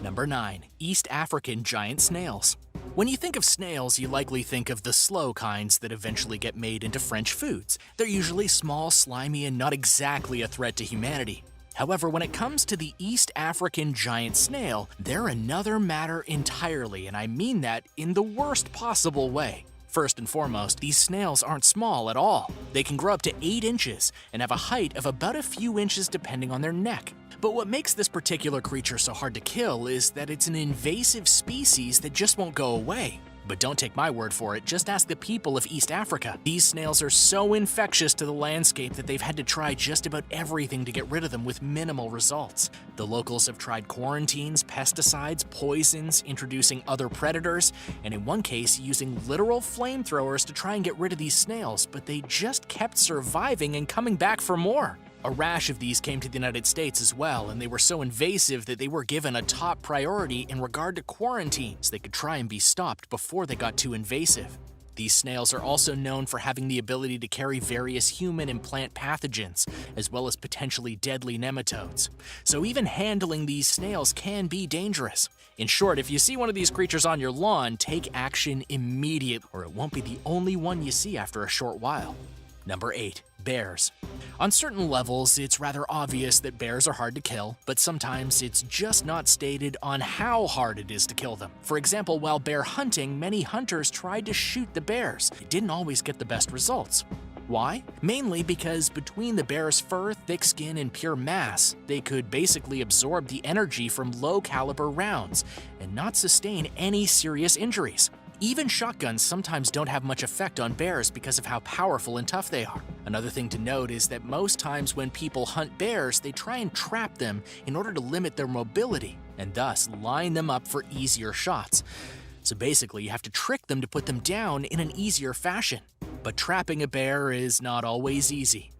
Number 9. East African giant snails. When you think of snails, you likely think of the slow kinds that eventually get made into French foods. They're usually small, slimy, and not exactly a threat to humanity. However, when it comes to the East African giant snail, they're another matter entirely, and I mean that in the worst possible way. First and foremost, these snails aren't small at all. They can grow up to 8 inches and have a height of about a few inches depending on their neck. But what makes this particular creature so hard to kill is that it's an invasive species that just won't go away. But don't take my word for it, just ask the people of East Africa. These snails are so infectious to the landscape that they've had to try just about everything to get rid of them with minimal results. The locals have tried quarantines, pesticides, poisons, introducing other predators, and in one case using literal flamethrowers to try and get rid of these snails, but they just kept surviving and coming back for more. A rash of these came to the United States as well, and they were so invasive that they were given a top priority in regard to quarantine so they could try and be stopped before they got too invasive. These snails are also known for having the ability to carry various human and plant pathogens, as well as potentially deadly nematodes. So even handling these snails can be dangerous. In short, if you see one of these creatures on your lawn, take action immediately, or it won't be the only one you see after a short while. Number 8. Bears. On certain levels, it's rather obvious that bears are hard to kill, but sometimes it's just not stated on how hard it is to kill them. For example, while bear hunting, many hunters tried to shoot the bears. They didn't always get the best results. Why? Mainly because between the bear's fur, thick skin, and pure mass, they could basically absorb the energy from low-caliber rounds and not sustain any serious injuries. Even shotguns sometimes don't have much effect on bears because of how powerful and tough they are. Another thing to note is that most times when people hunt bears, they try and trap them in order to limit their mobility, and thus line them up for easier shots. So basically, you have to trick them to put them down in an easier fashion. But trapping a bear is not always easy.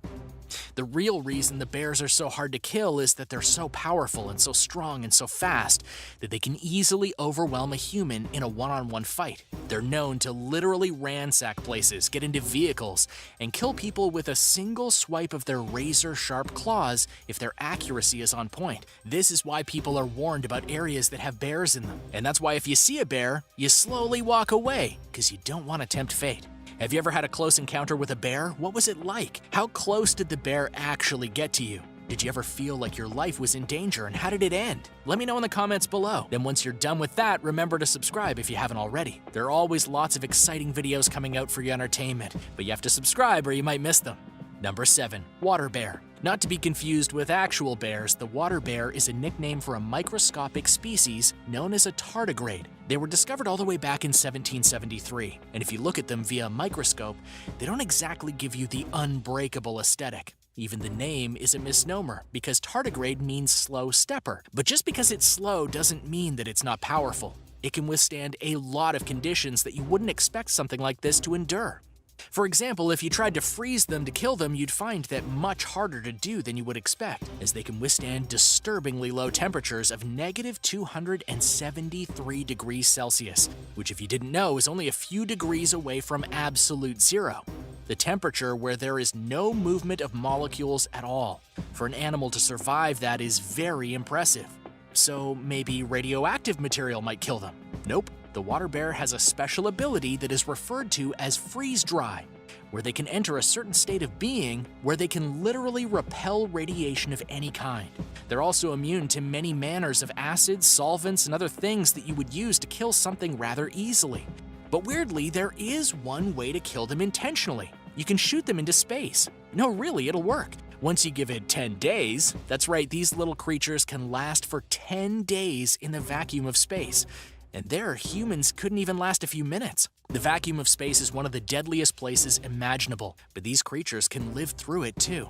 The real reason the bears are so hard to kill is that they're so powerful and so strong and so fast that they can easily overwhelm a human in a one-on-one fight. They're known to literally ransack places, get into vehicles, and kill people with a single swipe of their razor-sharp claws if their accuracy is on point. This is why people are warned about areas that have bears in them. And that's why if you see a bear, you slowly walk away, because you don't want to tempt fate. Have you ever had a close encounter with a bear? What was it like? How close did the bear actually get to you? Did you ever feel like your life was in danger, and how did it end? Let me know in the comments below. Then once you're done with that, remember to subscribe if you haven't already. There are always lots of exciting videos coming out for your entertainment, but you have to subscribe or you might miss them. Number 7. Water bear. Not to be confused with actual bears, the water bear is a nickname for a microscopic species known as a tardigrade. They were discovered all the way back in 1773, and if you look at them via a microscope, they don't exactly give you the unbreakable aesthetic. Even the name is a misnomer, because tardigrade means slow stepper. But just because it's slow doesn't mean that it's not powerful. It can withstand a lot of conditions that you wouldn't expect something like this to endure. For example, if you tried to freeze them to kill them, you'd find that much harder to do than you would expect, as they can withstand disturbingly low temperatures of -273 degrees Celsius, which if you didn't know is only a few degrees away from absolute zero. The temperature where there is no movement of molecules at all. For an animal to survive that is very impressive. So maybe radioactive material might kill them? Nope. The water bear has a special ability that is referred to as freeze-dry, where they can enter a certain state of being where they can literally repel radiation of any kind. They're also immune to many manners of acids, solvents, and other things that you would use to kill something rather easily. But weirdly, there is one way to kill them intentionally. You can shoot them into space. No, really, it'll work. Once you give it 10 days, that's right, these little creatures can last for 10 days in the vacuum of space. And there, humans couldn't even last a few minutes. The vacuum of space is one of the deadliest places imaginable, but these creatures can live through it too.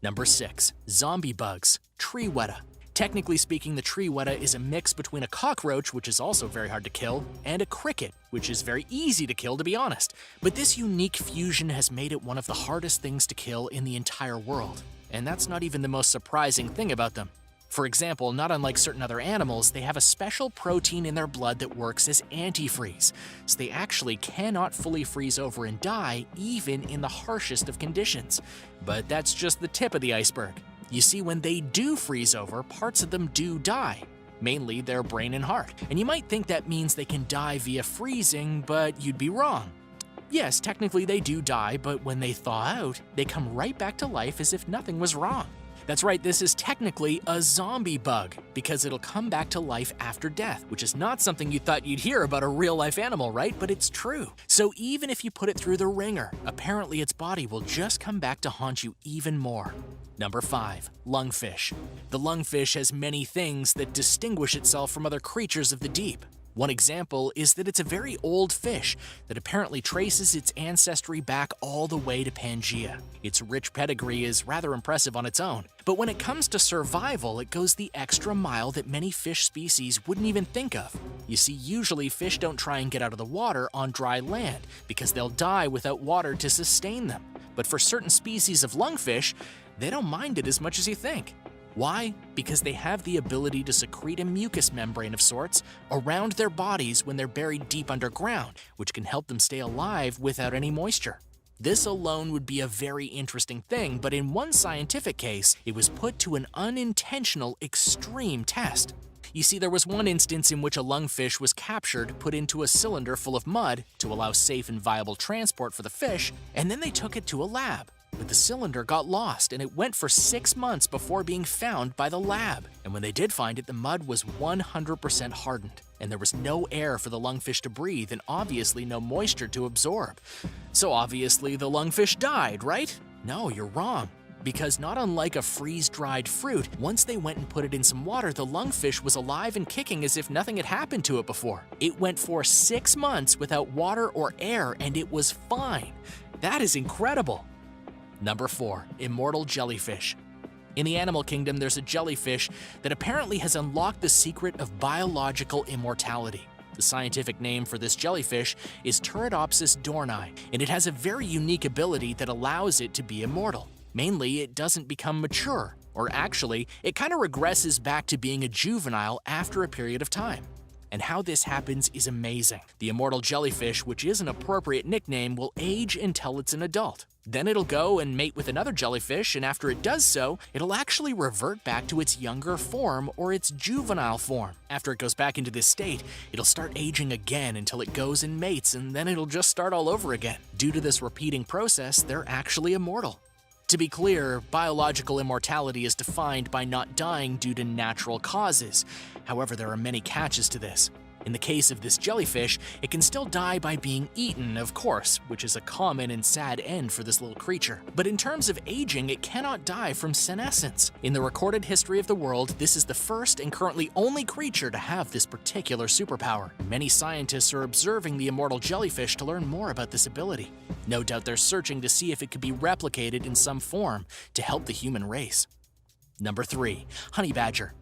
Number 6. Zombie bugs. Tree weta. Technically speaking, the tree weta is a mix between a cockroach, which is also very hard to kill, and a cricket, which is very easy to kill, to be honest. But this unique fusion has made it one of the hardest things to kill in the entire world. And that's not even the most surprising thing about them. For example, not unlike certain other animals, they have a special protein in their blood that works as antifreeze, so they actually cannot fully freeze over and die even in the harshest of conditions. But that's just the tip of the iceberg. You see, when they do freeze over, parts of them do die, mainly their brain and heart. And you might think that means they can die via freezing, but you'd be wrong. Yes, technically they do die, but when they thaw out, they come right back to life as if nothing was wrong. That's right, this is technically a zombie bug, because it'll come back to life after death, which is not something you thought you'd hear about a real-life animal, right? But it's true. So even if you put it through the ringer, apparently its body will just come back to haunt you even more. Number 5. Lungfish. The lungfish has many things that distinguish itself from other creatures of the deep. One example is that it's a very old fish that apparently traces its ancestry back all the way to Pangaea. Its rich pedigree is rather impressive on its own, but when it comes to survival, it goes the extra mile that many fish species wouldn't even think of. You see, usually fish don't try and get out of the water on dry land because they'll die without water to sustain them. But for certain species of lungfish, they don't mind it as much as you think. Why? Because they have the ability to secrete a mucous membrane of sorts around their bodies when they're buried deep underground, which can help them stay alive without any moisture. This alone would be a very interesting thing, but in one scientific case, it was put to an unintentional extreme test. You see, there was one instance in which a lungfish was captured, put into a cylinder full of mud to allow safe and viable transport for the fish, and then they took it to a lab. But the cylinder got lost, and it went for 6 months before being found by the lab. And when they did find it, the mud was 100% hardened, and there was no air for the lungfish to breathe, and obviously no moisture to absorb. So obviously the lungfish died, right? No, you're wrong. Because not unlike a freeze-dried fruit, once they went and put it in some water, the lungfish was alive and kicking as if nothing had happened to it before. It went for 6 months without water or air, and it was fine. That is incredible. Number 4. Immortal jellyfish. In the animal kingdom, there's a jellyfish that apparently has unlocked the secret of biological immortality. The scientific name for this jellyfish is Turritopsis dohrnii, and it has a very unique ability that allows it to be immortal. Mainly, it doesn't become mature, or actually, it kind of regresses back to being a juvenile after a period of time. And how this happens is amazing. The immortal jellyfish, which is an appropriate nickname, will age until it's an adult. Then it'll go and mate with another jellyfish, and after it does so, it'll actually revert back to its younger form or its juvenile form. After it goes back into this state, it'll start aging again until it goes and mates, and then it'll just start all over again. Due to this repeating process, they're actually immortal. To be clear, biological immortality is defined by not dying due to natural causes. However, there are many catches to this. In the case of this jellyfish, it can still die by being eaten, of course, which is a common and sad end for this little creature. But in terms of aging, it cannot die from senescence. In the recorded history of the world, this is the first and currently only creature to have this particular superpower. Many scientists are observing the immortal jellyfish to learn more about this ability. No doubt they're searching to see if it could be replicated in some form to help the human race. Number 3. Honey badger.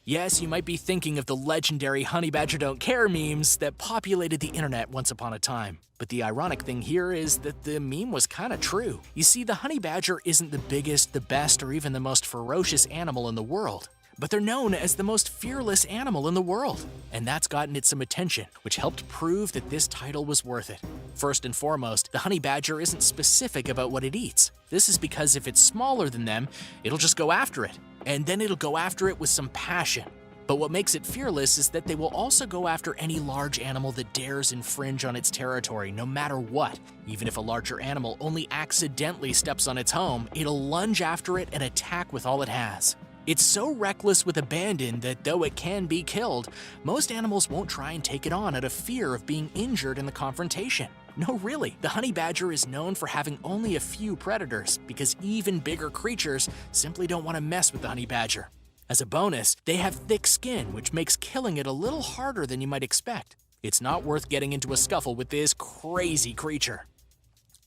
Yes, you might be thinking of the legendary honey badger don't care memes that populated the internet once upon a time. But the ironic thing here is that the meme was kinda true. You see, the honey badger isn't the biggest, the best, or even the most ferocious animal in the world. But they're known as the most fearless animal in the world. And that's gotten it some attention, which helped prove that this title was worth it. First and foremost, the honey badger isn't specific about what it eats. This is because if it's smaller than them, it'll just go after it. And then it'll go after it with some passion. But what makes it fearless is that they will also go after any large animal that dares infringe on its territory, no matter what. Even if a larger animal only accidentally steps on its home, it'll lunge after it and attack with all it has. It's so reckless with abandon that though it can be killed, most animals won't try and take it on out of fear of being injured in the confrontation. No, really, the honey badger is known for having only a few predators because even bigger creatures simply don't want to mess with the honey badger. As a bonus, they have thick skin, which makes killing it a little harder than you might expect. It's not worth getting into a scuffle with this crazy creature.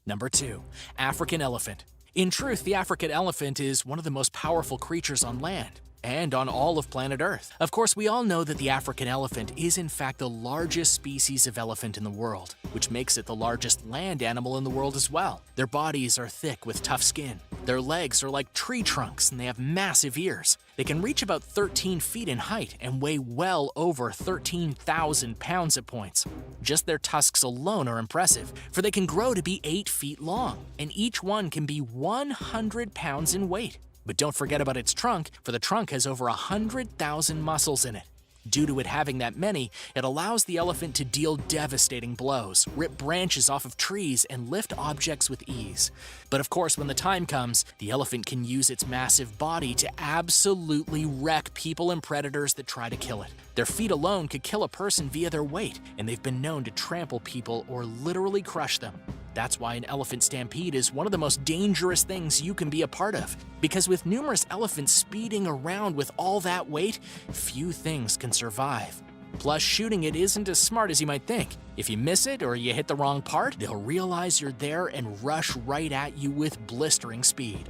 Number 2. African elephant. In truth, the African elephant is one of the most powerful creatures on land and on all of planet Earth. Of course, we all know that the African elephant is in fact the largest species of elephant in the world, which makes it the largest land animal in the world as well. Their bodies are thick with tough skin. Their legs are like tree trunks and they have massive ears. They can reach about 13 feet in height and weigh well over 13,000 pounds at points. Just their tusks alone are impressive, for they can grow to be 8 feet long, and each one can be 100 pounds in weight. But don't forget about its trunk, for the trunk has over 100,000 muscles in it. Due to it having that many, it allows the elephant to deal devastating blows, rip branches off of trees, and lift objects with ease. But of course, when the time comes, the elephant can use its massive body to absolutely wreck people and predators that try to kill it. Their feet alone could kill a person via their weight, and they've been known to trample people or literally crush them. That's why an elephant stampede is one of the most dangerous things you can be a part of, because with numerous elephants speeding around with all that weight, few things can survive. Plus, shooting it isn't as smart as you might think. If you miss it or you hit the wrong part, they'll realize you're there and rush right at you with blistering speed.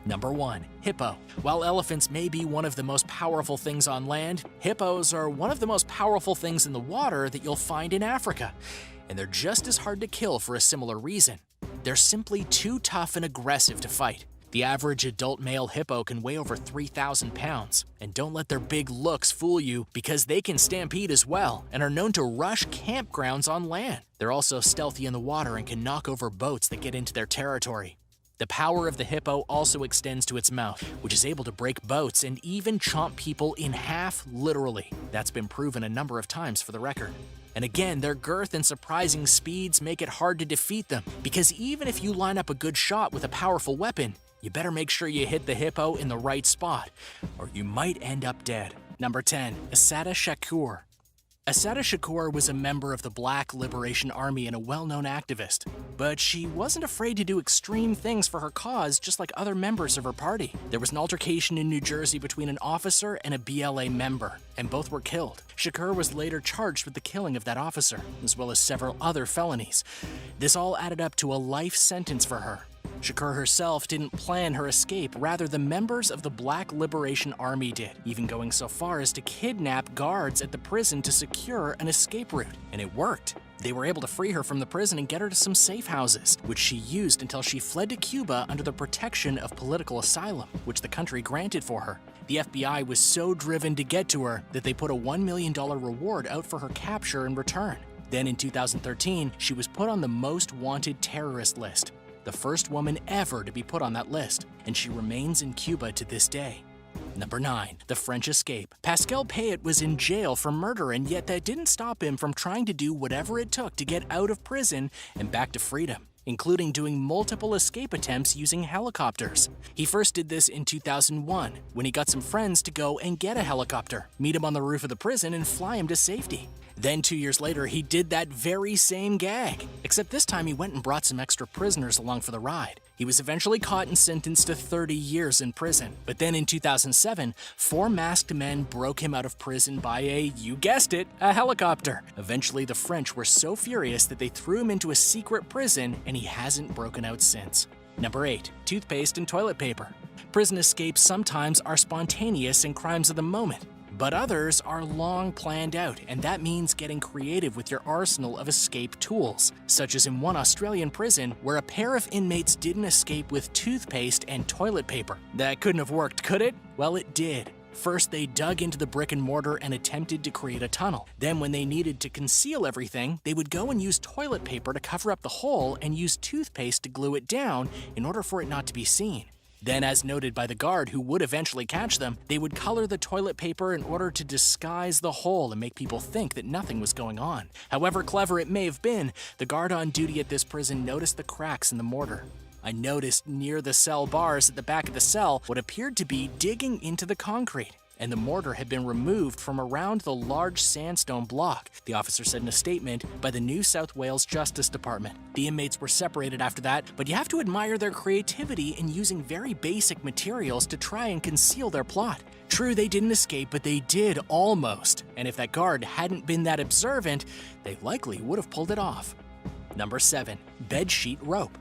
Number 1. Hippo. While elephants may be one of the most powerful things on land, hippos are one of the most powerful things in the water that you'll find in Africa. And they're just as hard to kill for a similar reason. They're simply too tough and aggressive to fight. The average adult male hippo can weigh over 3,000 pounds. And don't let their big looks fool you, because they can stampede as well and are known to rush campgrounds on land. They're also stealthy in the water and can knock over boats that get into their territory. The power of the hippo also extends to its mouth, which is able to break boats and even chomp people in half literally. That's been proven a number of times for the record. And again, their girth and surprising speeds make it hard to defeat them, because even if you line up a good shot with a powerful weapon, you better make sure you hit the hippo in the right spot, or you might end up dead. Number 10. Assata Shakur. Assata Shakur was a member of the Black Liberation Army and a well-known activist. But she wasn't afraid to do extreme things for her cause, just like other members of her party. There was an altercation in New Jersey between an officer and a BLA member, and both were killed. Shakur was later charged with the killing of that officer, as well as several other felonies. This all added up to a life sentence for her. Shakur herself didn't plan her escape, rather the members of the Black Liberation Army did, even going so far as to kidnap guards at the prison to secure an escape route. And it worked. They were able to free her from the prison and get her to some safe houses, which she used until she fled to Cuba under the protection of political asylum, which the country granted for her. The FBI was so driven to get to her that they put a $1 million reward out for her capture in return. Then in 2013, she was put on the most wanted terrorist list, the first woman ever to be put on that list, and she remains in Cuba to this day. Number 9. The French Escape. Pascal Payet was in jail for murder, and yet that didn't stop him from trying to do whatever it took to get out of prison and back to freedom, including doing multiple escape attempts using helicopters. He first did this in 2001, when he got some friends to go and get a helicopter, meet him on the roof of the prison, and fly him to safety. Then 2 years later, he did that very same gag, except this time he went and brought some extra prisoners along for the ride. He was eventually caught and sentenced to 30 years in prison. But then in 2007, 4 masked men broke him out of prison by you guessed it, a helicopter. Eventually, the French were so furious that they threw him into a secret prison, and he hasn't broken out since. Number 8. Toothpaste and toilet paper. Prison escapes sometimes are spontaneous and crimes of the moment, but others are long planned out, and that means getting creative with your arsenal of escape tools, such as in one Australian prison where a pair of inmates didn't escape with toothpaste and toilet paper. That couldn't have worked, could it? Well, it did. First, they dug into the brick and mortar and attempted to create a tunnel. Then, when they needed to conceal everything, they would go and use toilet paper to cover up the hole and use toothpaste to glue it down in order for it not to be seen. Then, as noted by the guard who would eventually catch them, they would color the toilet paper in order to disguise the hole and make people think that nothing was going on. However clever it may have been, the guard on duty at this prison noticed the cracks in the mortar. I noticed near the cell bars at the back of the cell what appeared to be digging into the concrete, and the mortar had been removed from around the large sandstone block, the officer said in a statement by the New South Wales Justice Department. The inmates were separated after that, but you have to admire their creativity in using very basic materials to try and conceal their plot. True, they didn't escape, but they did almost, and if that guard hadn't been that observant, they likely would have pulled it off. Number 7. Bedsheet rope.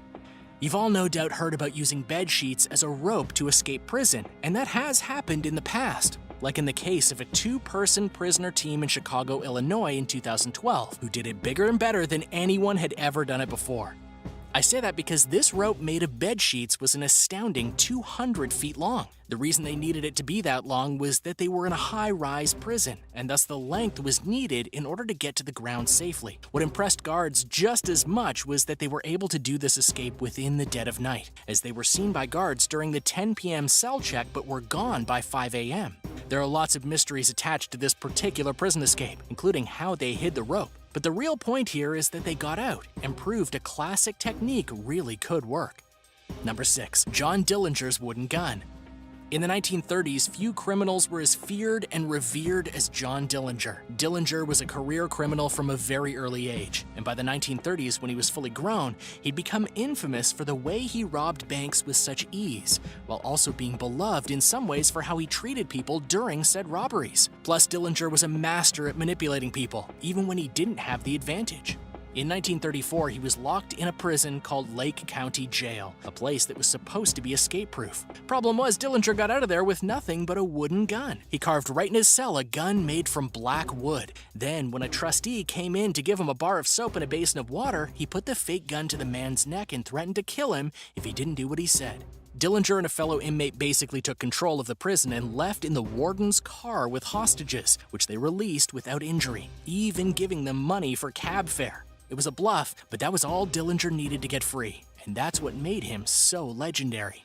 You've all no doubt heard about using bed sheets as a rope to escape prison, and that has happened in the past, like in the case of a 2-person prisoner team in Chicago, Illinois in 2012, who did it bigger and better than anyone had ever done it before. I say that because this rope made of bed sheets was an astounding 200 feet long. The reason they needed it to be that long was that they were in a high-rise prison, and thus the length was needed in order to get to the ground safely. What impressed guards just as much was that they were able to do this escape within the dead of night, as they were seen by guards during the 10 p.m. cell check but were gone by 5 a.m. There are lots of mysteries attached to this particular prison escape, including how they hid the rope. But the real point here is that they got out and proved a classic technique really could work. Number 6. John Dillinger's wooden gun. In the 1930s, few criminals were as feared and revered as John Dillinger. Dillinger was a career criminal from a very early age, and by the 1930s, when he was fully grown, he'd become infamous for the way he robbed banks with such ease, while also being beloved in some ways for how he treated people during said robberies. Plus, Dillinger was a master at manipulating people, even when he didn't have the advantage. In 1934, he was locked in a prison called Lake County Jail, a place that was supposed to be escape-proof. Problem was, Dillinger got out of there with nothing but a wooden gun. He carved right in his cell a gun made from black wood. Then, when a trustee came in to give him a bar of soap and a basin of water, he put the fake gun to the man's neck and threatened to kill him if he didn't do what he said. Dillinger and a fellow inmate basically took control of the prison and left in the warden's car with hostages, which they released without injury, even giving them money for cab fare. It was a bluff, but that was all Dillinger needed to get free, and that's what made him so legendary.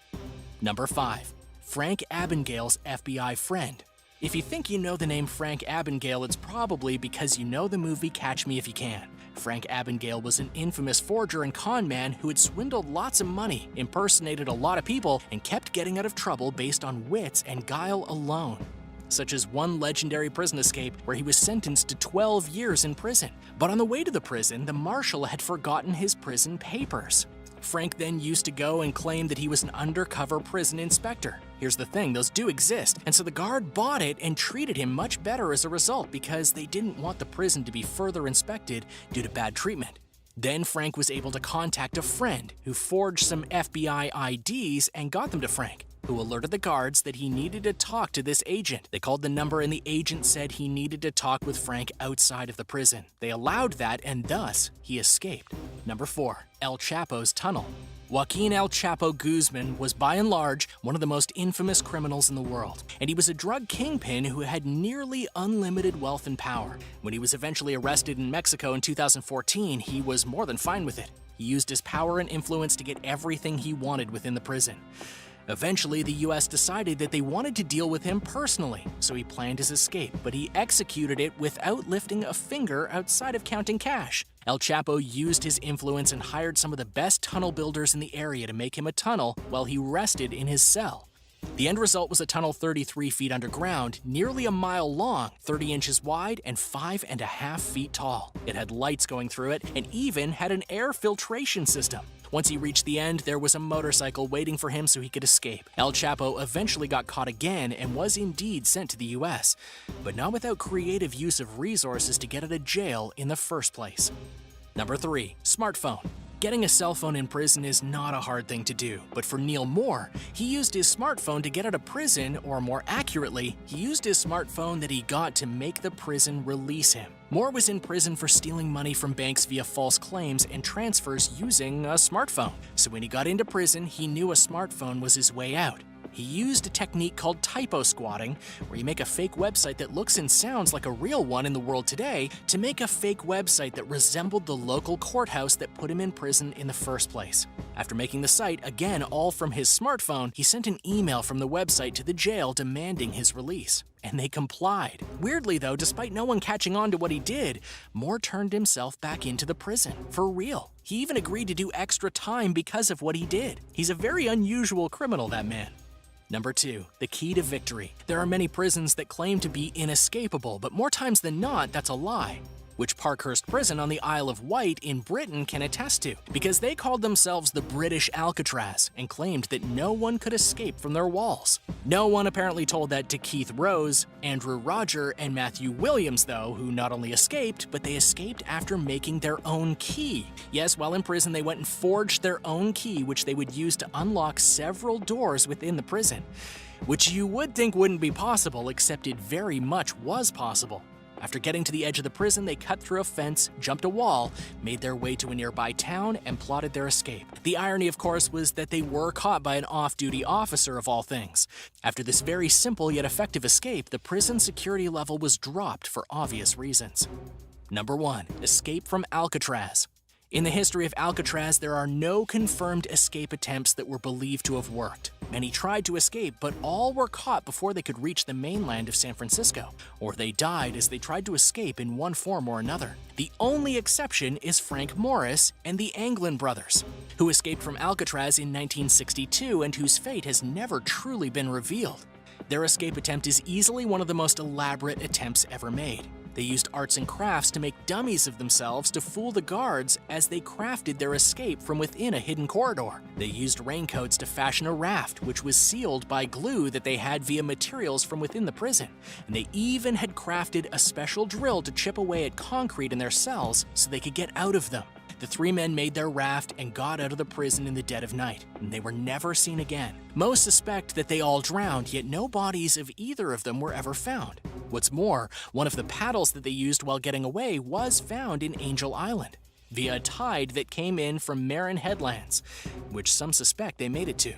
Number 5. Frank Abagnale's FBI friend. If you think you know the name Frank Abagnale, it's probably because you know the movie Catch Me If You Can. Frank Abagnale was an infamous forger and con man who had swindled lots of money, impersonated a lot of people, and kept getting out of trouble based on wits and guile alone. Such as one legendary prison escape where he was sentenced to 12 years in prison. But on the way to the prison, the marshal had forgotten his prison papers. Frank then used to go and claim that he was an undercover prison inspector. Here's the thing, those do exist, and so the guard bought it and treated him much better as a result because they didn't want the prison to be further inspected due to bad treatment. Then Frank was able to contact a friend who forged some FBI IDs and got them to Frank, who alerted the guards that he needed to talk to this agent. They called the number and the agent said he needed to talk with Frank outside of the prison. They allowed that and thus he escaped. Number 4. El Chapo's tunnel. Joaquin El Chapo Guzman was by and large one of the most infamous criminals in the world, and he was a drug kingpin who had nearly unlimited wealth and power. When he was eventually arrested in Mexico in 2014, he was more than fine with it. He used his power and influence to get everything he wanted within the prison. Eventually, the US decided that they wanted to deal with him personally, so he planned his escape, but he executed it without lifting a finger outside of counting cash. El Chapo used his influence and hired some of the best tunnel builders in the area to make him a tunnel while he rested in his cell. The end result was a tunnel 33 feet underground, nearly a mile long, 30 inches wide, and 5.5 feet tall. It had lights going through it and even had an air filtration system. Once he reached the end, there was a motorcycle waiting for him so he could escape. El Chapo eventually got caught again and was indeed sent to the US, but not without creative use of resources to get out of jail in the first place. Number 3. Smartphone. Getting a cell phone in prison is not a hard thing to do, but for Neil Moore, he used his smartphone to get out of prison, or more accurately, he used his smartphone that he got to make the prison release him. Moore was in prison for stealing money from banks via false claims and transfers using a smartphone. So when he got into prison, he knew a smartphone was his way out. He used a technique called typo squatting, where you make a fake website that looks and sounds like a real one in the world today to make a fake website that resembled the local courthouse that put him in prison in the first place. After making the site, again all from his smartphone, he sent an email from the website to the jail demanding his release. And they complied. Weirdly though, despite no one catching on to what he did, Moore turned himself back into the prison, for real. He even agreed to do extra time because of what he did. He's a very unusual criminal, that man. Number 2. The key to victory. There are many prisons that claim to be inescapable, but more times than not, that's a lie, which Parkhurst Prison on the Isle of Wight in Britain can attest to, because they called themselves the British ALCATRAZ and claimed that no one could escape from their walls. No one apparently told that to Keith Rose, Andrew Roger, and Matthew Williams though, who not only escaped, but they escaped after making their own key. Yes, while in prison they went and forged their own key, which they would use to unlock several doors within the prison, which you would think wouldn't be possible, except it very much was possible. After getting to the edge of the prison, they cut through a fence, jumped a wall, made their way to a nearby town, and plotted their escape. The irony, of course, was that they were caught by an off-duty officer of all things. After this very simple yet effective escape, the prison security level was dropped for obvious reasons. Number 1. Escape from Alcatraz. In the history of Alcatraz, there are no confirmed escape attempts that were believed to have worked. Many tried to escape, but all were caught before they could reach the mainland of San Francisco, or they died as they tried to escape in one form or another. The only exception is Frank Morris and the Anglin brothers, who escaped from Alcatraz in 1962 and whose fate has never truly been revealed. Their escape attempt is easily one of the most elaborate attempts ever made. They used arts and crafts to make dummies of themselves to fool the guards as they crafted their escape from within a hidden corridor. They used raincoats to fashion a raft, which was sealed by glue that they had via materials from within the prison. And they even had crafted a special drill to chip away at concrete in their cells so they could get out of them. The three men made their raft and got out of the prison in the dead of night, and they were never seen again. Most suspect that they all drowned, yet no bodies of either of them were ever found. What's more, one of the paddles that they used while getting away was found in Angel Island, via a tide that came in from Marin Headlands, which some suspect they made it to.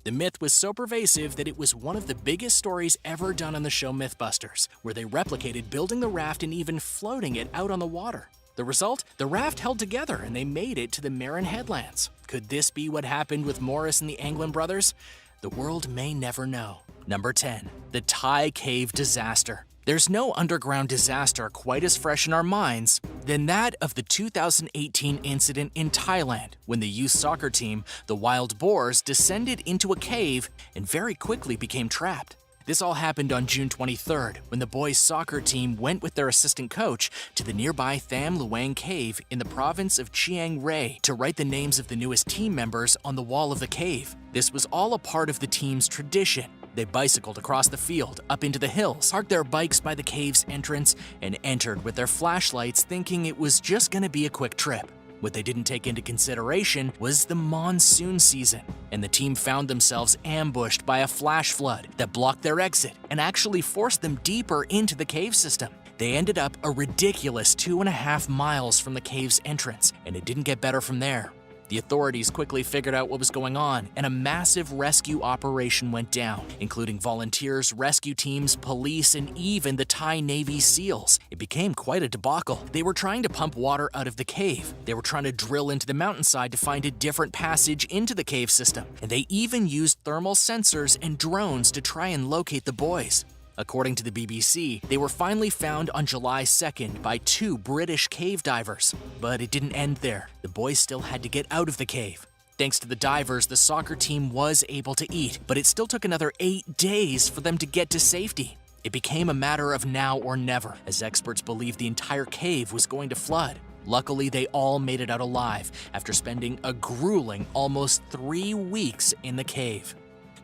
The myth was so pervasive that it was one of the biggest stories ever done on the show Mythbusters, where they replicated building the raft and even floating it out on the water. The result? The raft held together and they made it to the Marin Headlands. Could this be what happened with Morris and the Anglin brothers? The world may never know. Number 10. The Thai Cave Disaster. There's no underground disaster quite as fresh in our minds than that of the 2018 incident in Thailand when the youth soccer team, the Wild Boars, descended into a cave and very quickly became trapped. This all happened on June 23rd, when the boys' soccer team went with their assistant coach to the nearby Tham Luang Cave in the province of Chiang Rai to write the names of the newest team members on the wall of the cave. This was all a part of the team's tradition. They bicycled across the field, up into the hills, parked their bikes by the cave's entrance, and entered with their flashlights thinking it was just gonna be a quick trip. What they didn't take into consideration was the monsoon season, and the team found themselves ambushed by a flash flood that blocked their exit and actually forced them deeper into the cave system. They ended up a ridiculous 2.5 miles from the cave's entrance, and it didn't get better from there. The authorities quickly figured out what was going on, and a massive rescue operation went down, including volunteers, rescue teams, police, and even the Thai Navy SEALs. It became quite a debacle. They were trying to pump water out of the cave. They were trying to drill into the mountainside to find a different passage into the cave system, and they even used thermal sensors and drones to try and locate the boys. According to the BBC, they were finally found on July 2nd by 2 British cave divers. But it didn't end there. The boys still had to get out of the cave. Thanks to the divers, the soccer team was able to eat, but it still took another 8 days for them to get to safety. It became a matter of now or never, as experts believed the entire cave was going to flood. Luckily, they all made it out alive after spending a grueling almost 3 weeks in the cave.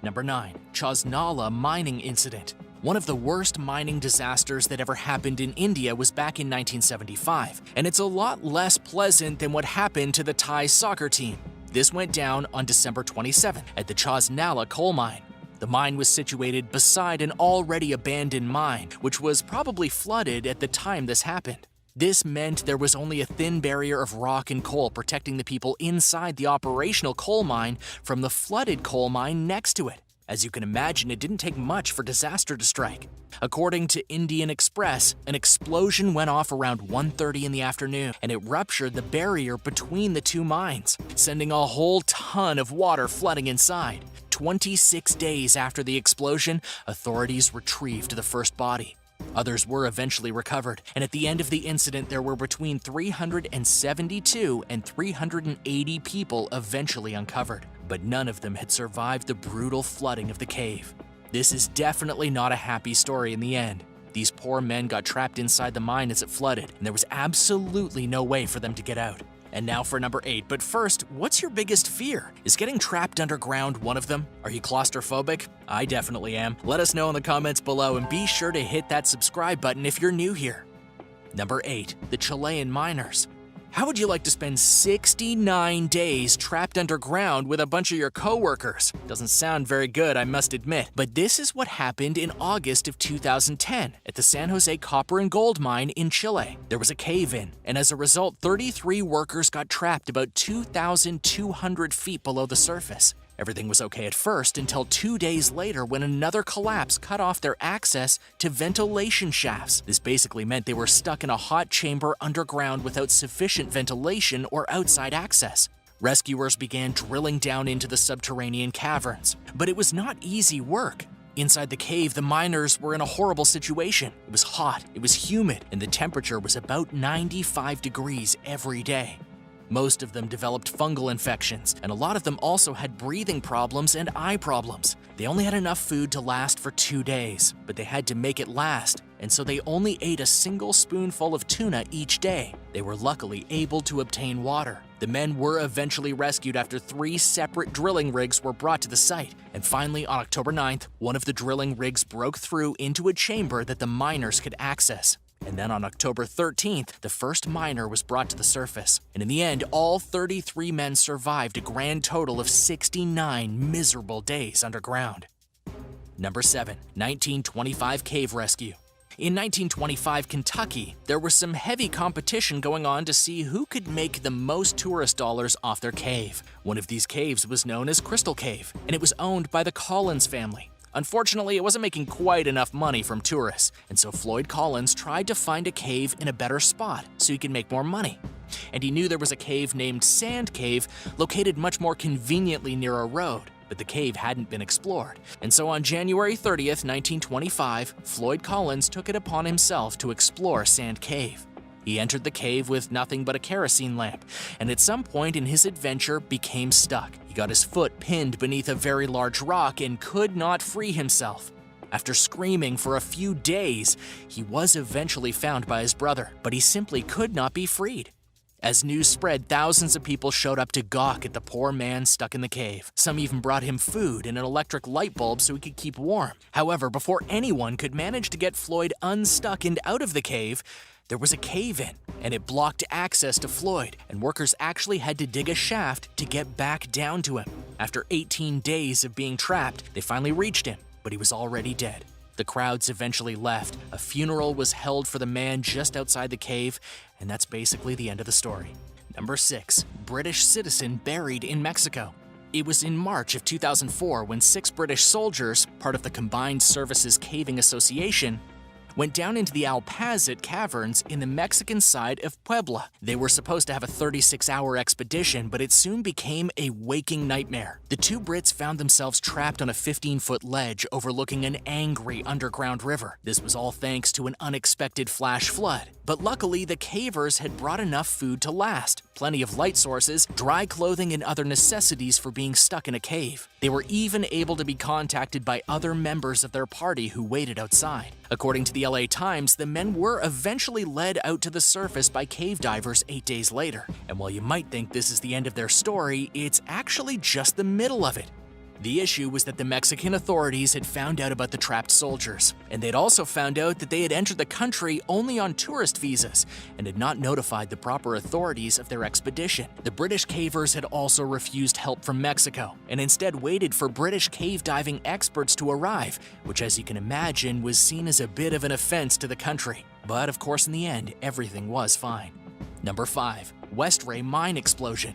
Number 9. Chosnala Mining Incident. One of the worst mining disasters that ever happened in India was back in 1975, and it's a lot less pleasant than what happened to the Thai soccer team. This went down on December 27th at the Chosnala coal mine. The mine was situated beside an already abandoned mine, which was probably flooded at the time this happened. This meant there was only a thin barrier of rock and coal protecting the people inside the operational coal mine from the flooded coal mine next to it. As you can imagine, it didn't take much for disaster to strike. According to Indian Express, an explosion went off around 1:30 in the afternoon, and it ruptured the barrier between the two mines, sending a whole ton of water flooding inside. 26 days after the explosion, authorities retrieved the first body. Others were eventually recovered, and at the end of the incident, there were between 372 and 380 people eventually uncovered, but none of them had survived the brutal flooding of the cave. This is definitely not a happy story in the end. These poor men got trapped inside the mine as it flooded, and there was absolutely no way for them to get out. And now for number 8, but first, what's your biggest fear? Is getting trapped underground one of them? Are you claustrophobic? I definitely am. Let us know in the comments below, and be sure to hit that subscribe button if you're new here. Number 8, the Chilean miners. How would you like to spend 69 days trapped underground with a bunch of your coworkers? Doesn't sound very good, I must admit, but this is what happened in August of 2010 at the San Jose Copper and Gold Mine in Chile. There was a cave-in, and as a result, 33 workers got trapped about 2,200 feet below the surface. Everything was okay at first until 2 days later when another collapse cut off their access to ventilation shafts. This basically meant they were stuck in a hot chamber underground without sufficient ventilation or outside access. Rescuers began drilling down into the subterranean caverns, but it was not easy work. Inside the cave, the miners were in a horrible situation. It was hot, it was humid, and the temperature was about 95 degrees every day. Most of them developed fungal infections, and a lot of them also had breathing problems and eye problems. They only had enough food to last for 2 days, but they had to make it last, and so they only ate a single spoonful of tuna each day. They were luckily able to obtain water. The men were eventually rescued after 3 separate drilling rigs were brought to the site, and finally on October 9th, one of the drilling rigs broke through into a chamber that the miners could access. And then on October 13th, the first miner was brought to the surface. And in the end, all 33 men survived a grand total of 69 miserable days underground. Number 7. 1925 Cave Rescue. In 1925 Kentucky, there was some heavy competition going on to see who could make the most tourist dollars off their cave. One of these caves was known as Crystal Cave, and it was owned by the Collins family. Unfortunately, it wasn't making quite enough money from tourists, and so Floyd Collins tried to find a cave in a better spot so he could make more money. And he knew there was a cave named Sand Cave located much more conveniently near a road, but the cave hadn't been explored. And so on January 30th, 1925, Floyd Collins took it upon himself to explore Sand Cave. He entered the cave with nothing but a kerosene lamp, and at some point in his adventure became stuck. He got his foot pinned beneath a very large rock and could not free himself. After screaming for a few days, he was eventually found by his brother, but he simply could not be freed. As news spread, thousands of people showed up to gawk at the poor man stuck in the cave. Some even brought him food and an electric light bulb so he could keep warm. However, before anyone could manage to get Floyd unstuck and out of the cave, there was a cave-in, and it blocked access to Floyd, and workers actually had to dig a shaft to get back down to him. After 18 days of being trapped, they finally reached him, but he was already dead. The crowds eventually left. A funeral was held for the man just outside the cave, and that's basically the end of the story. Number 6. British citizen buried in Mexico. It was in March of 2004 when 6 British soldiers, part of the Combined Services Caving Association, went down into the Alcatraz caverns in the Mexican side of Puebla. They were supposed to have a 36-hour expedition, but it soon became a waking nightmare. The 2 Brits found themselves trapped on a 15-foot ledge overlooking an angry underground river. This was all thanks to an unexpected flash flood. But luckily, the cavers had brought enough food to last, plenty of light sources, dry clothing, and other necessities for being stuck in a cave. They were even able to be contacted by other members of their party who waited outside. According to the LA Times, the men were eventually led out to the surface by cave divers 8 days later. And while you might think this is the end of their story, it's actually just the middle of it. The issue was that the Mexican authorities had found out about the trapped soldiers, and they'd also found out that they had entered the country only on tourist visas and had not notified the proper authorities of their expedition. The British cavers had also refused help from Mexico and instead waited for British cave diving experts to arrive, which, as you can imagine, was seen as a bit of an offense to the country. But of course, in the end, everything was fine. Number 5. WESTRAY mine explosion.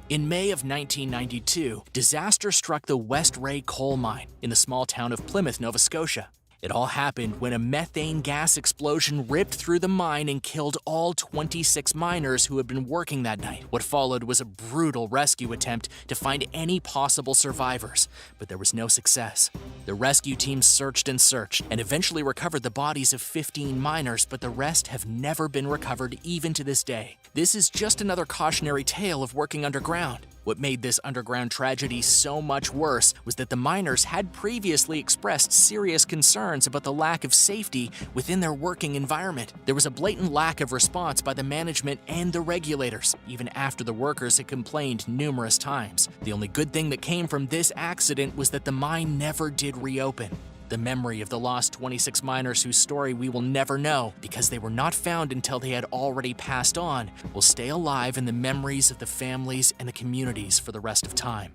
In May of 1992, disaster struck the WESTRAY coal mine in the small town of Plymouth, Nova Scotia. It all happened when a methane gas explosion ripped through the mine and killed all 26 miners who had been working that night. What followed was a brutal rescue attempt to find any possible survivors, but there was no success. The rescue team searched and searched and eventually recovered the bodies of 15 miners, but the rest have never been recovered even to this day. This is just another cautionary tale of working underground. What made this underground tragedy so much worse was that the miners had previously expressed serious concerns about the lack of safety within their working environment. There was a blatant lack of response by the management and the regulators, even after the workers had complained numerous times. The only good thing that came from this accident was that the mine never did reopen. The memory of the lost 26 miners whose story we will never know because they were not found until they had already passed on will stay alive in the memories of the families and the communities for the rest of time.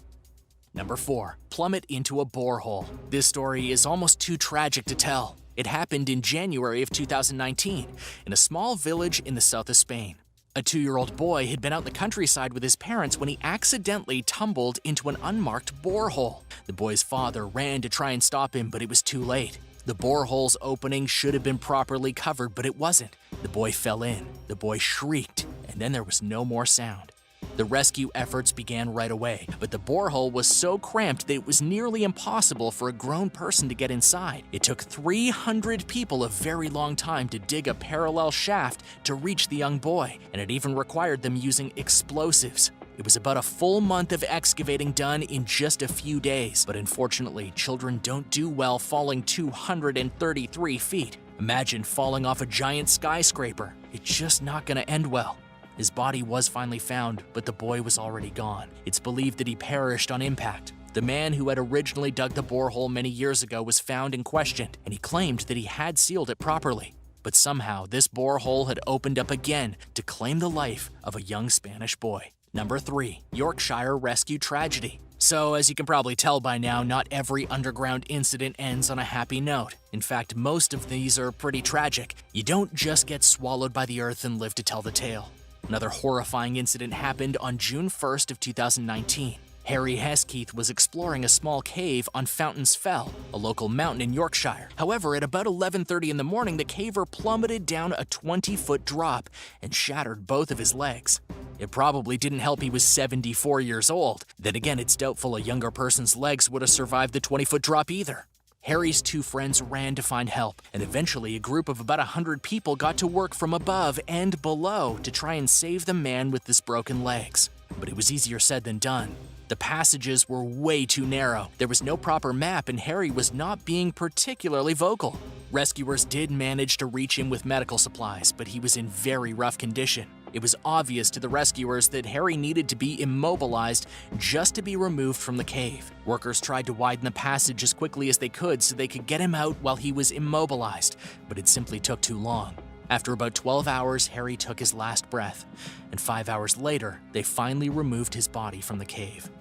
Number 4. Plummet into a borehole. This story is almost too tragic to tell. It happened in January of 2019 in a small village in the south of Spain. A 2-year-old boy had been out in the countryside with his parents when he accidentally tumbled into an unmarked borehole. The boy's father ran to try and stop him, but it was too late. The borehole's opening should have been properly covered, but it wasn't. The boy fell in, the boy shrieked, and then there was no more sound. The rescue efforts began right away, but the borehole was so cramped that it was nearly impossible for a grown person to get inside. It took 300 people a very long time to dig a parallel shaft to reach the young boy, and it even required them using explosives. It was about a full month of excavating done in just a few days, but unfortunately, children don't do well falling 233 feet. Imagine falling off a giant skyscraper. It's just not gonna end well. His body was finally found, but the boy was already gone. It's believed that he perished on impact. The man who had originally dug the borehole many years ago was found and questioned, and he claimed that he had sealed it properly. But somehow, this borehole had opened up again to claim the life of a young Spanish boy. Number 3. Yorkshire rescue tragedy. So, as you can probably tell by now, not every underground incident ends on a happy note. In fact, most of these are pretty tragic. You don't just get swallowed by the earth and live to tell the tale. Another horrifying incident happened on June 1st of 2019. Harry Hesketh was exploring a small cave on Fountains Fell, a local mountain in Yorkshire. However, at about 11:30 in the morning, the caver plummeted down a 20-foot drop and shattered both of his legs. It probably didn't help he was 74 years old. Then again, it's doubtful a younger person's legs would have survived the 20-foot drop either. Harry's 2 friends ran to find help, and eventually a group of about 100 people got to work from above and below to try and save the man with his broken legs. But it was easier said than done. The passages were way too narrow. There was no proper map, and Harry was not being particularly vocal. Rescuers did manage to reach him with medical supplies, but he was in very rough condition. It was obvious to the rescuers that Harry needed to be immobilized just to be removed from the cave. Workers tried to widen the passage as quickly as they could so they could get him out while he was immobilized, but it simply took too long. After about 12 hours, Harry took his last breath, and 5 hours later, they finally removed his body from the cave.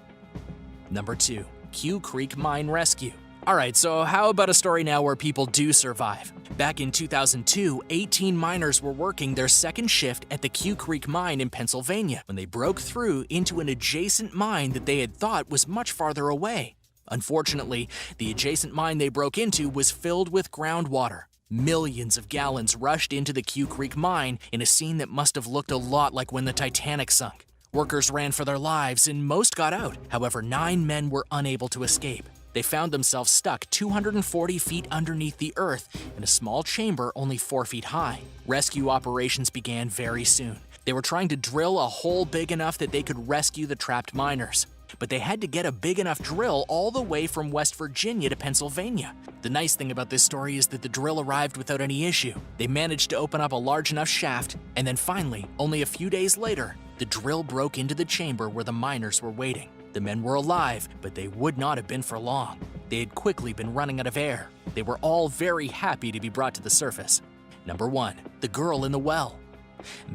Number 2. QUECREEK Mine Rescue. Alright, so how about a story now where people do survive? Back in 2002, 18 miners were working their second shift at the QUECREEK mine in Pennsylvania when they broke through into an adjacent mine that they had thought was much farther away. Unfortunately, the adjacent mine they broke into was filled with groundwater. Millions of gallons rushed into the QUECREEK mine in a scene that must have looked a lot like when the Titanic sunk. Workers ran for their lives and most got out. However, 9 men were unable to escape. They found themselves stuck 240 feet underneath the earth in a small chamber only 4 feet high. Rescue operations began very soon. They were trying to drill a hole big enough that they could rescue the trapped miners. But they had to get a big enough drill all the way from West Virginia to Pennsylvania. The nice thing about this story is that the drill arrived without any issue. They managed to open up a large enough shaft, and then finally, only a few days later, the drill broke into the chamber where the miners were waiting. The men were alive, but they would not have been for long. They had quickly been running out of air. They were all very happy to be brought to the surface. Number 1. The girl in the well.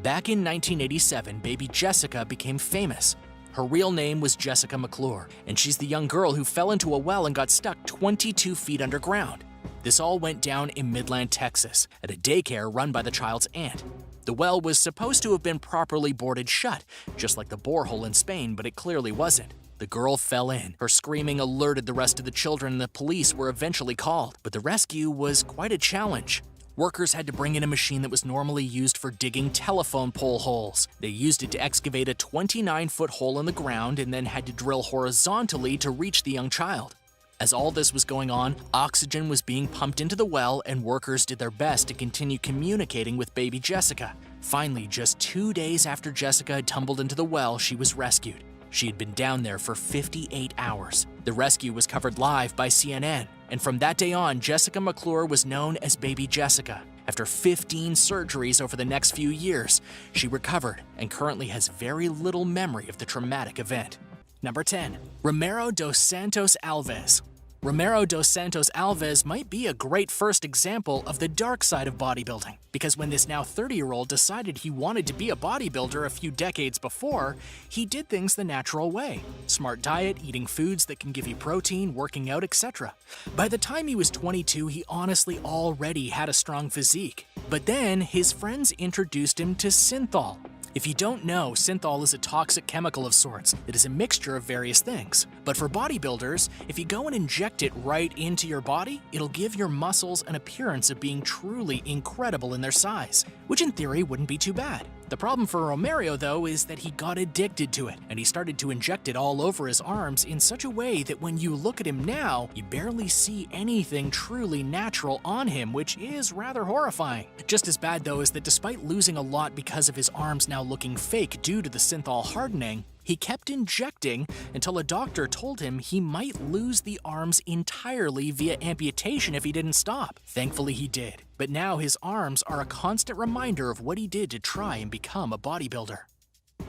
Back in 1987, baby Jessica became famous. Her real name was Jessica McClure, and she's the young girl who fell into a well and got stuck 22 feet underground. This all went down in Midland, Texas, at a daycare run by the child's aunt. The well was supposed to have been properly boarded shut, just like the borehole in Spain, but it clearly wasn't. The girl fell in. Her screaming alerted the rest of the children, and the police were eventually called. But the rescue was quite a challenge. Workers had to bring in a machine that was normally used for digging telephone pole holes. They used it to excavate a 29-foot hole in the ground and then had to drill horizontally to reach the young child. As all this was going on, oxygen was being pumped into the well, and workers did their best to continue communicating with baby Jessica. Finally, just 2 days after Jessica had tumbled into the well, she was rescued. She had been down there for 58 hours. The rescue was covered live by CNN, and from that day on, Jessica McClure was known as Baby Jessica. After 15 surgeries over the next few years, she recovered and currently has very little memory of the traumatic event. Number 10. Romero dos Santos Alves. Romero dos Santos Alves might be a great first example of the dark side of bodybuilding, because when this now 30-year-old decided he wanted to be a bodybuilder a few decades before, he did things the natural way. Smart diet, eating foods that can give you protein, working out, etc. By the time he was 22, he honestly already had a strong physique. But then, his friends introduced him to synthol. If you don't know, synthol is a toxic chemical of sorts that is a mixture of various things. But for bodybuilders, if you go and inject it right into your body, it'll give your muscles an appearance of being truly incredible in their size, which in theory wouldn't be too bad. The problem for Romero, though, is that he got addicted to it, and he started to inject it all over his arms in such a way that when you look at him now, you barely see anything truly natural on him, which is rather horrifying. Just as bad, though, is that despite losing a lot because of his arms now looking fake due to the synthol hardening, he kept injecting until a doctor told him he might lose the arms entirely via amputation if he didn't stop. Thankfully he did, but now his arms are a constant reminder of what he did to try and become a bodybuilder.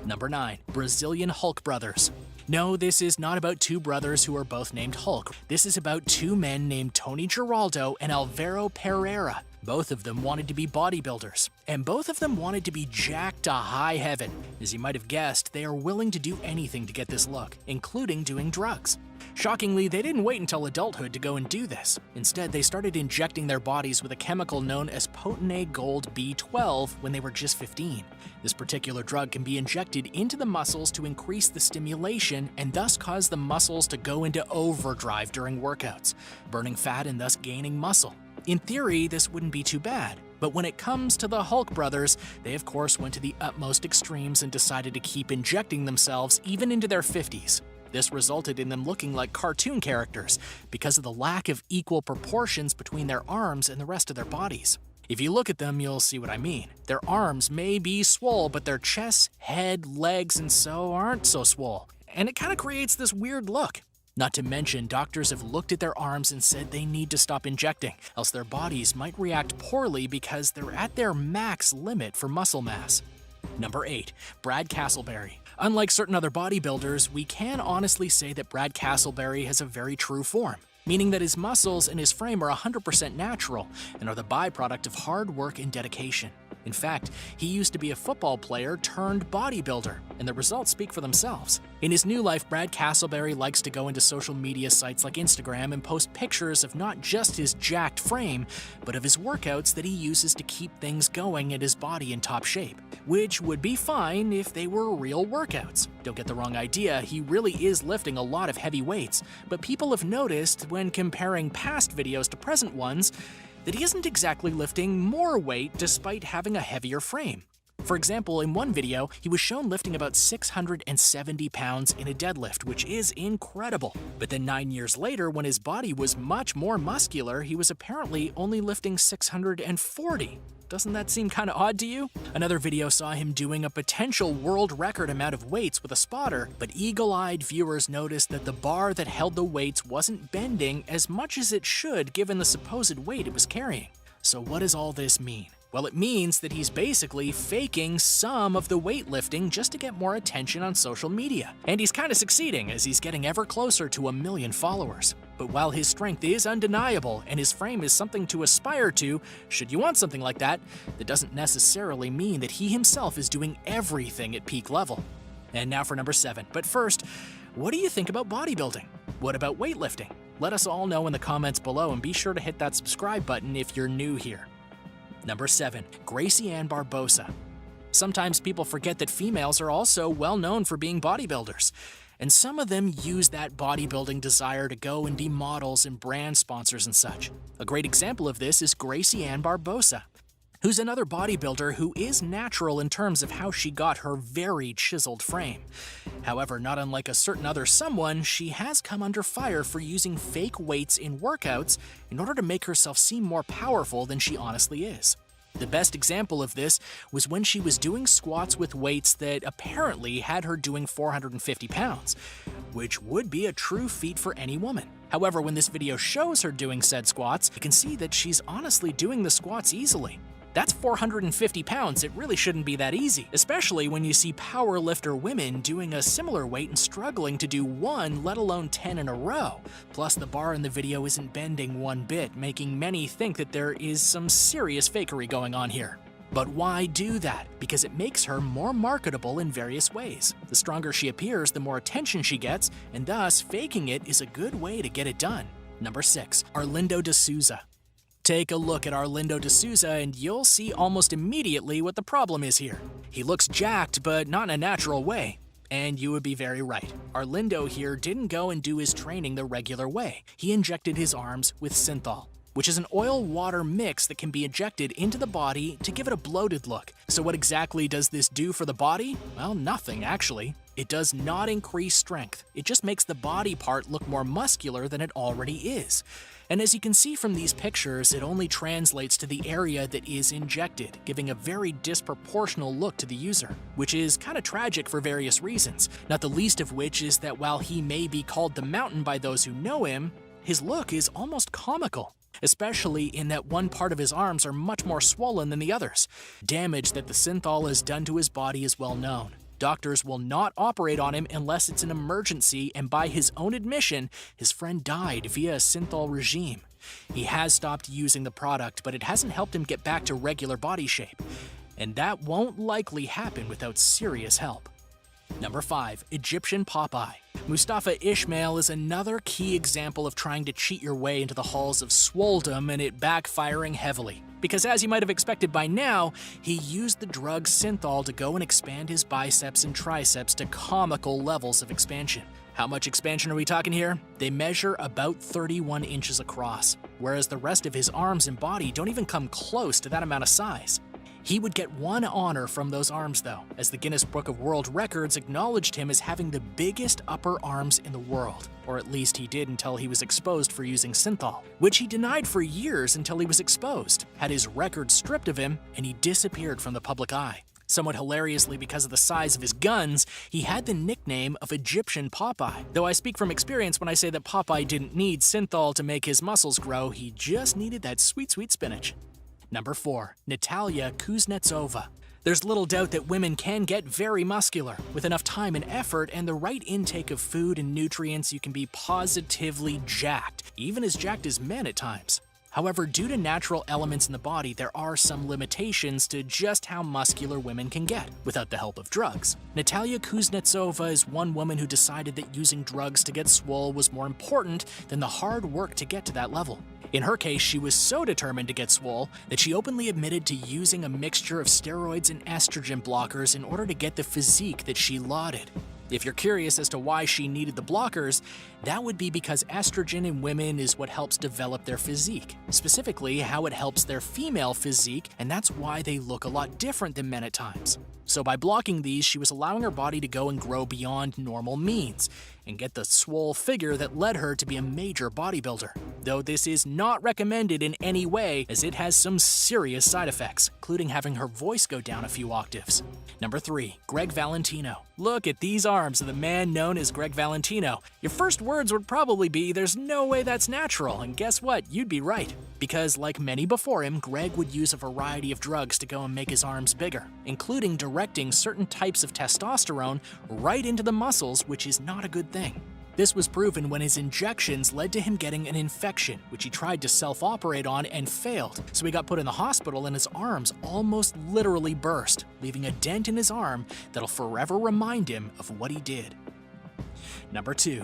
Number 9. Brazilian Hulk brothers. No, this is not about two brothers who are both named Hulk. This is about two men named Tony Giraldo and Alvaro Pereira. Both of them wanted to be bodybuilders, and both of them wanted to be jacked to high heaven. As you might have guessed, they are willing to do anything to get this look, including doing drugs. Shockingly, they didn't wait until adulthood to go and do this. Instead, they started injecting their bodies with a chemical known as POPEYE Gold B12 when they were just 15. This particular drug can be injected into the muscles to increase the stimulation and thus cause the muscles to go into overdrive during workouts, burning fat and thus gaining muscle. In theory, this wouldn't be too bad, but when it comes to the Hulk brothers, they of course went to the utmost extremes and decided to keep injecting themselves even into their 50s. This resulted in them looking like cartoon characters because of the lack of equal proportions between their arms and the rest of their bodies. If you look at them, you'll see what I mean. Their arms may be swole, but their chests, head, legs, and so aren't so swole, and it kind of creates this weird look. Not to mention, doctors have looked at their arms and said they need to stop injecting, else their bodies might react poorly because they're at their max limit for muscle mass. Number 8. Brad Castleberry. Unlike certain other bodybuilders, we can honestly say that Brad Castleberry has a very true form, meaning that his muscles and his frame are 100% natural and are the byproduct of hard work and dedication. In fact, he used to be a football player turned bodybuilder, and the results speak for themselves. In his new life, Brad Castleberry likes to go into social media sites like Instagram and post pictures of not just his jacked frame, but of his workouts that he uses to keep things going and his body in top shape, which would be fine if they were real workouts. Don't get the wrong idea, he really is lifting a lot of heavy weights, but people have noticed when comparing past videos to present ones that he isn't exactly lifting more weight despite having a heavier frame. For example, in one video, he was shown lifting about 670 pounds in a deadlift, which is incredible. But then 9 years later, when his body was much more muscular, he was apparently only lifting 640. Doesn't that seem kinda odd to you? Another video saw him doing a potential world record amount of weights with a spotter, but eagle-eyed viewers noticed that the bar that held the weights wasn't bending as much as it should given the supposed weight it was carrying. So what does all this mean? Well, it means that he's basically faking some of the weightlifting just to get more attention on social media. And he's kinda succeeding as he's getting ever closer to 1 million followers. But while his strength is undeniable and his frame is something to aspire to, should you want something like that, that doesn't necessarily mean that he himself is doing everything at peak level. And now for number 7. But first, what do you think about bodybuilding? What about weightlifting? Let us all know in the comments below and be sure to hit that subscribe button if you're new here. Number 7. GRACY and BARBOSA. Sometimes people forget that females are also well known for being bodybuilders, and some of them use that bodybuilding desire to go and be models and brand sponsors and such. A great example of this is GRACY and BARBOSA, who's another bodybuilder who is natural in terms of how she got her very chiseled frame. However, not unlike a certain other someone, she has come under fire for using fake weights in workouts in order to make herself seem more powerful than she honestly is. The best example of this was when she was doing squats with weights that apparently had her doing 450 pounds, which would be a true feat for any woman. However, when this video shows her doing said squats, you can see that she's honestly doing the squats easily. That's 450 pounds. It really shouldn't be that easy, especially when you see powerlifter women doing a similar weight and struggling to do 1, let alone 10 in a row. Plus, the bar in the video isn't bending one bit, making many think that there is some serious fakery going on here. But why do that? Because it makes her more marketable in various ways. The stronger she appears, the more attention she gets, and thus faking it is a good way to get it done. Number 6. Arlindo de Souza. Take a look at Arlindo de Souza and you'll see almost immediately what the problem is here. He looks jacked, but not in a natural way. And you would be very right. Arlindo here didn't go and do his training the regular way. He injected his arms with synthol, which is an oil-water mix that can be injected into the body to give it a bloated look. So what exactly does this do for the body? Well, nothing actually. It does not increase strength. It just makes the body part look more muscular than it already is. And as you can see from these pictures, it only translates to the area that is injected, giving a very disproportional look to the user, which is kind of tragic for various reasons, not the least of which is that while he may be called the Mountain by those who know him, his look is almost comical, especially in that one part of his arms are much more swollen than the others. Damage that the synthol has done to his body is well known. Doctors will not operate on him unless it's an emergency, and by his own admission, his friend died via a synthol regime. He has stopped using the product, but it hasn't helped him get back to regular body shape. And that won't likely happen without serious help. Number 5. Egyptian Popeye. Mustafa Ismail is another key example of trying to cheat your way into the halls of swoledom and it backfiring heavily. Because as you might have expected by now, he used the drug synthol to go and expand his biceps and triceps to comical levels of expansion. How much expansion are we talking here? They measure about 31 inches across, whereas the rest of his arms and body don't even come close to that amount of size. He would get one honor from those arms though, as the Guinness Book of World Records acknowledged him as having the biggest upper arms in the world. Or at least he did until he was exposed for using synthol, which he denied for years until he was exposed, had his record stripped of him, and he disappeared from the public eye. Somewhat hilariously, because of the size of his guns, he had the nickname of Egyptian Popeye. Though I speak from experience when I say that Popeye didn't need synthol to make his muscles grow, he just needed that sweet, sweet spinach. Number 4. Natalia Kuznetsova. There's little doubt that women can get very muscular. With enough time and effort and the right intake of food and nutrients, you can be positively jacked, even as jacked as men at times. However, due to natural elements in the body, there are some limitations to just how muscular women can get without the help of drugs. Natalia Kuznetsova is one woman who decided that using drugs to get swole was more important than the hard work to get to that level. In her case, she was so determined to get swole that she openly admitted to using a mixture of steroids and estrogen blockers in order to get the physique that she lauded. If you're curious as to why she needed the blockers, that would be because estrogen in women is what helps develop their physique, specifically how it helps their female physique, and that's why they look a lot different than men at times. So by blocking these, she was allowing her body to go and grow beyond normal means, and get the swole figure that led her to be a major bodybuilder. Though this is not recommended in any way, as it has some serious side effects, including having her voice go down a few octaves. Number 3. Greg Valentino. Look at these arms of the man known as Greg Valentino. Your first words would probably be, there's no way that's natural, and guess what? You'd be right. Because like many before him, Greg would use a variety of drugs to go and make his arms bigger, including directing certain types of testosterone right into the muscles, which is not a good thing. This was proven when his injections led to him getting an infection, which he tried to self-operate on and failed, so he got put in the hospital and his arms almost literally burst, leaving a dent in his arm that'll forever remind him of what he did. Number 2.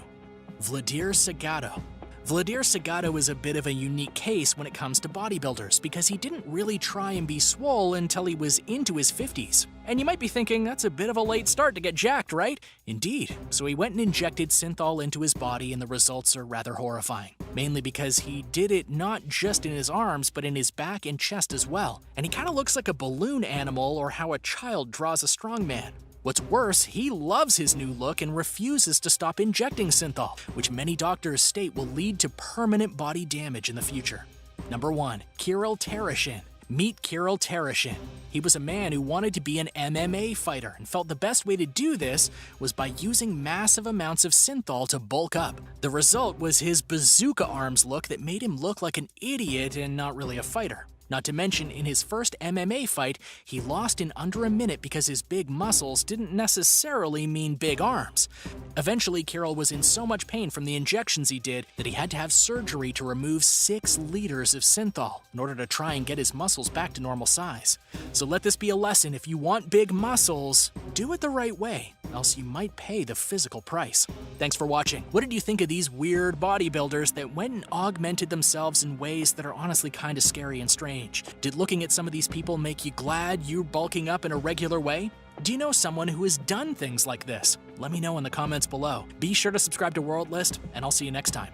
Vladimir Sagado. Vladimir Sagado is a bit of a unique case when it comes to bodybuilders because he didn't really try and be swole until he was into his 50s. And you might be thinking that's a bit of a late start to get jacked, right? Indeed. So he went and injected synthol into his body and the results are rather horrifying. Mainly because he did it not just in his arms but in his back and chest as well. And he kind of looks like a balloon animal or how a child draws a strongman. What's worse, he loves his new look and refuses to stop injecting synthol, which many doctors state will lead to permanent body damage in the future. Number 1. Kirill Tereshin. Meet Kirill Tereshin. He was a man who wanted to be an MMA fighter and felt the best way to do this was by using massive amounts of synthol to bulk up. The result was his bazooka arms look that made him look like an idiot and not really a fighter. Not to mention, in his first MMA fight, he lost in under a minute because his big muscles didn't necessarily mean big arms. Eventually, Carroll was in so much pain from the injections he did that he had to have surgery to remove 6 liters of synthol in order to try and get his muscles back to normal size. So let this be a lesson: if you want big muscles, do it the right way, else you might pay the physical price. Thanks for watching. What did you think of these weird bodybuilders that went and augmented themselves in ways that are honestly kind of scary and strange? Did looking at some of these people make you glad you're bulking up in a regular way? Do you know someone who has done things like this? Let me know in the comments below. Be sure to subscribe to World List, and I'll see you next time.